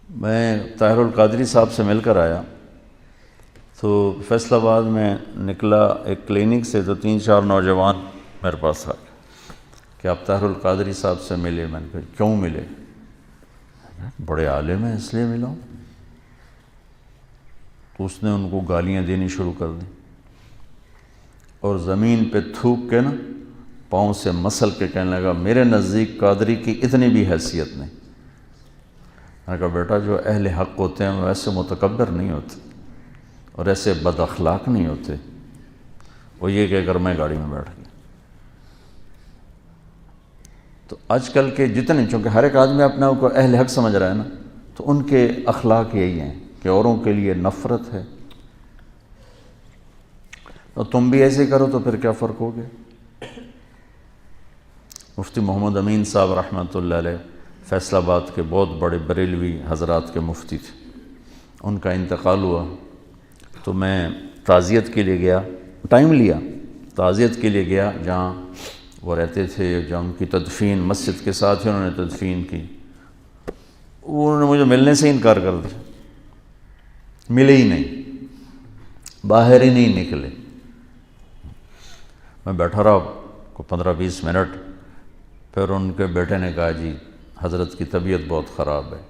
میں طاہر القادری صاحب سے مل کر آیا تو فیصل آباد میں نکلا ایک کلینک سے، تو 3-4 نوجوان میرے پاس آ گئے کہ آپ طاہر القادری صاحب سے ملے۔ میں نے کہا کیوں ملے؟ بڑے عالم ہیں اس لیے ملا ہوں۔ تو اس نے ان کو گالیاں دینی شروع کر دیں اور زمین پہ تھوک کے نا پاؤں سے مسل کے کہنے لگا میرے نزدیک قادری کی اتنی بھی حیثیت نہیں۔ میں نے کہا بیٹا جو اہل حق ہوتے ہیں وہ ایسے متکبر نہیں ہوتے اور ایسے بد اخلاق نہیں ہوتے۔ وہ یہ کہہ کر میں گاڑی میں بیٹھ گیا۔ تو آج کل کے جتنے، چونکہ ہر ایک آدمی اپنے آپ کو اہل حق سمجھ رہا ہے نا، تو ان کے اخلاق یہی ہیں کہ اوروں کے لیے نفرت ہے۔ تو تم بھی ایسے کرو تو پھر کیا فرق ہو گیا؟ مفتی محمد امین صاحب رحمۃ اللہ علیہ فیصل آباد کے بہت بڑے بریلوی حضرات کے مفتی تھے، ان کا انتقال ہوا تو میں تعزیت کے لیے گیا، ٹائم لیا، تعزیت کے لیے گیا جہاں وہ رہتے تھے، جہاں ان کی تدفین مسجد کے ساتھ ہی انہوں نے تدفین کی۔ انہوں نے مجھے ملنے سے انکار کر دیا، ملے ہی نہیں، باہر ہی نہیں نکلے۔ میں بیٹھا رہا کو 15-20 منٹ، پھر ان کے بیٹے نے کہا جی حضرت کی طبیعت بہت خراب ہے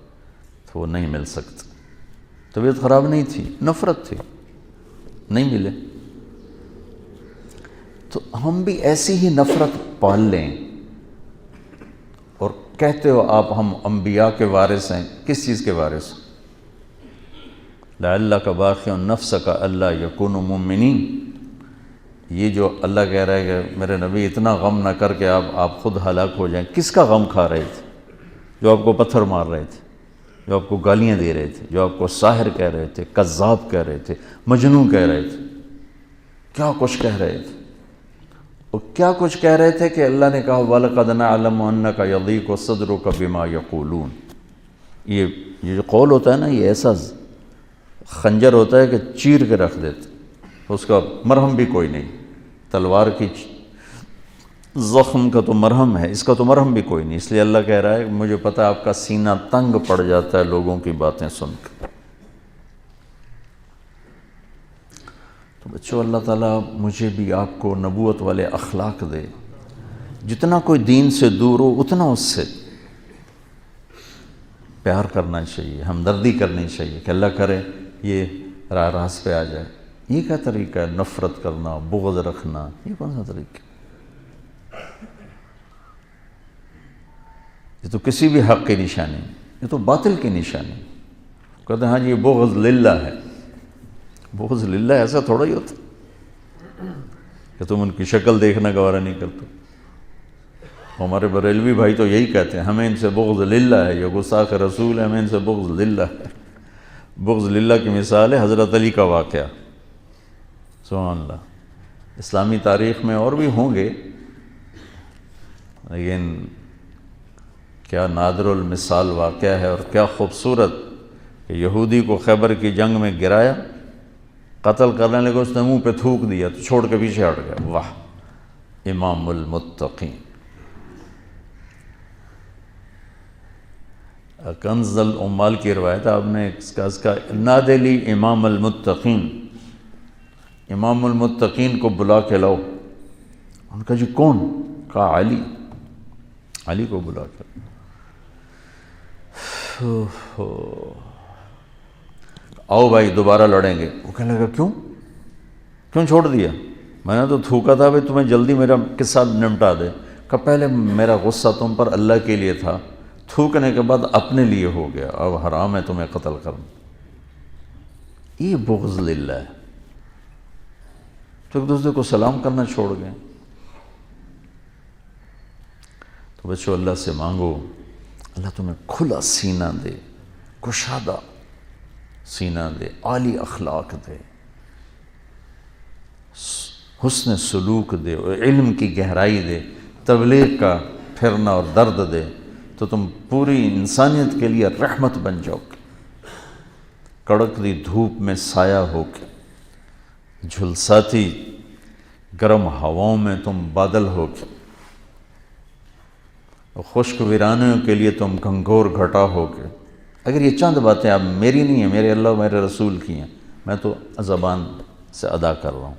تو وہ نہیں مل سکتے۔ طبیعت خراب نہیں تھی، نفرت تھی، نہیں ملے۔ تو ہم بھی ایسی ہی نفرت پال لیں اور کہتے ہو آپ ہم انبیاء کے وارث ہیں، کس چیز کے وارث؟ لعلک باخع نفسک الا یکونوا مؤمنین۔ یہ جو اللہ کہہ رہا ہے کہ میرے نبی اتنا غم نہ کر کے آپ خود ہلاک ہو جائیں، کس کا غم کھا رہے تھے؟ جو آپ کو پتھر مار رہے تھے، جو آپ کو گالیاں دے رہے تھے، جو آپ کو ساحر کہہ رہے تھے، کذاب کہہ رہے تھے، مجنون کہہ رہے تھے، کیا کچھ کہہ رہے تھے؟ اور کیا کچھ کہہ رہے تھے کہ اللہ نے کہا وَلَقَدْ نَعْلَمُ أَنَّكَ يَضِيقُ صَدْرُكَ بِمَا يَقُولُونَ۔ یہ جو قول ہوتا ہے نا، یہ ایسا خنجر ہوتا ہے کہ چیر کے رکھ دیتے، اس کا مرہم بھی کوئی نہیں۔ تلوار کی زخم کا تو مرہم ہے، اس کا تو مرہم بھی کوئی نہیں۔ اس لیے اللہ کہہ رہا ہے مجھے پتہ ہے آپ کا سینہ تنگ پڑ جاتا ہے لوگوں کی باتیں سن کے۔ تو بچوں اللہ تعالیٰ مجھے بھی آپ کو نبوت والے اخلاق دے، جتنا کوئی دین سے دور ہو اتنا اس سے پیار کرنا چاہیے، ہمدردی کرنی چاہیے کہ اللہ کرے یہ راہ راست پہ آ جائے۔ یہ کیا طریقہ ہے؟ نفرت کرنا، بغض رکھنا، یہ کون سا طریقہ؟ یہ تو کسی بھی حق کی نشانی ہے، یہ تو باطل کی نشانی ہے۔ کہتے ہیں ہاں جی یہ بغض للہ ہے۔ بغض للہ ایسا تھوڑا ہی ہوتا کہ تم ان کی شکل دیکھنا گوارا نہیں کرتے۔ ہمارے بریلوی بھائی تو یہی کہتے ہیں ہمیں ان سے بغض للہ ہے، یہ گستاخ رسول ہے، ہمیں ان سے بغض للہ ہے۔ بغض للہ کی مثال ہے حضرت علی کا واقعہ، سبحان اللہ۔ اسلامی تاریخ میں اور بھی ہوں گے، لیکن کیا نادر المثال واقعہ ہے اور کیا خوبصورت کہ یہودی کو خیبر کی جنگ میں گرایا، قتل کرنے لگے، اس نے منہ پہ تھوک دیا تو چھوڑ کے پیچھے ہٹ گیا۔ واہ، امام المتقین۔ کنز العمال کی روایت آپ نے اس کا نادی لی امام المتقین، امام المتقین کو بلا کے لاؤ۔ ان کا جی کون؟ کہا علی، علی کو بلا کے آؤ بھائی دوبارہ لڑیں گے۔ وہ کہنے لگا کیوں چھوڑ دیا؟ میں نے تو تھوکا تھا بھائی تمہیں جلدی میرا قصہ نمٹا دے۔ کہ پہلے میرا غصہ تم پر اللہ کے لیے تھا، تھوکنے کے بعد اپنے لیے ہو گیا، اب حرام ہے تمہیں قتل کرنا۔ یہ بغض للہ ہے۔ تو ایک دوسرے کو سلام کرنا چھوڑ گئے۔ تو بچوں اللہ سے مانگو اللہ تمہیں کھلا سینہ دے، کشادہ سینہ دے، عالی اخلاق دے، حسن سلوک دے، علم کی گہرائی دے، تبلیغ کا پھرنا اور درد دے، تو تم پوری انسانیت کے لیے رحمت بن جاؤ گے۔ کڑکتی دھوپ میں سایہ ہو کے، جھلساتی گرم ہواؤں میں تم بادل ہو کے، خشک ویرانیوں کے لیے تم گھنگور گھٹا ہو کے، اگر یہ چند باتیں اب میری نہیں ہیں، میرے اللہ و میرے رسول کی ہیں، میں تو زبان سے ادا کر رہا ہوں،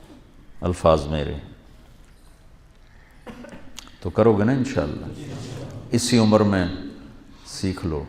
الفاظ میرے، تو کرو گے نا انشاءاللہ؟ اسی عمر میں سیکھ لو.